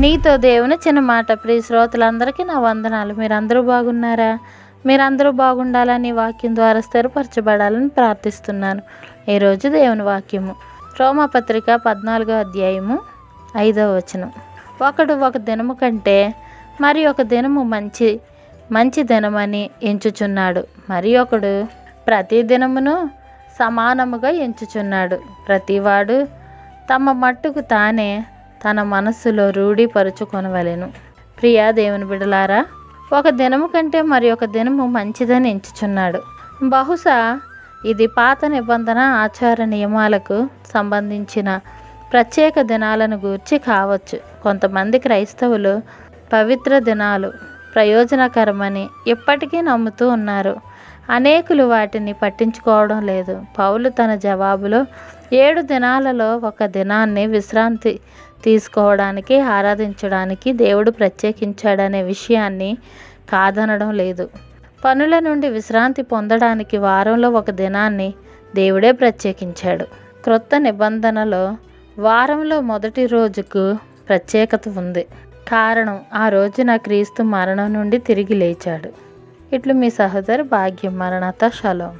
నీతో దేవుని చిన్న మాట. ప్రియ శ్రోతలందరికీ నా వందనాలు. మీరందరూ బాగున్నారా? మీరందరూ బాగుండాలని వాక్యం ద్వారా స్థిరపరచబడాలని ప్రార్థిస్తున్నాను. ఈరోజు దేవుని వాక్యము రోమాపత్రిక 14వ అధ్యాయము 5వ వచనం. ఒకడు ఒక దినము కంటే మరి ఒక దినము మంచి దినమని ఎంచుచున్నాడు, మరి ఒకడు ప్రతి దినమును సమానముగా ఎంచుచున్నాడు. ప్రతివాడు తమ మట్టుకు తానే తన మనస్సులో రూఢీపరుచుకొనవలెను. ప్రియా దేవుని బిడలారా, ఒక దినము కంటే మరి ఒక దినము మంచిదని ఎంచుచున్నాడు. బహుశా ఇది పాత నిబంధన ఆచార నియమాలకు సంబంధించిన ప్రత్యేక దినాలను గూర్చి కావచ్చు. కొంతమంది క్రైస్తవులు పవిత్ర దినాలు ప్రయోజనకరమని ఇప్పటికీ నమ్ముతూ ఉన్నారు. అనేకులు వాటిని పట్టించుకోవడం లేదు. పౌలు తన జవాబులో 7 దినాలలో ఒక దినాన్ని విశ్రాంతి తీసుకోవడానికి, ఆరాధించడానికి దేవుడు ప్రత్యేకించాడనే విషయాన్ని కాదనడం లేదు. పనుల నుండి విశ్రాంతి పొందడానికి వారంలో ఒక దినాన్ని దేవుడే ప్రత్యేకించాడు. క్రొత్త నిబంధనలో వారంలో మొదటి రోజుకు ప్రత్యేకత ఉంది. కారణం, ఆ రోజున క్రీస్తు మరణం నుండి తిరిగి లేచాడు. ఇట్లు మీ సహోదరి భాగ్యం. మరణాత. షలోం.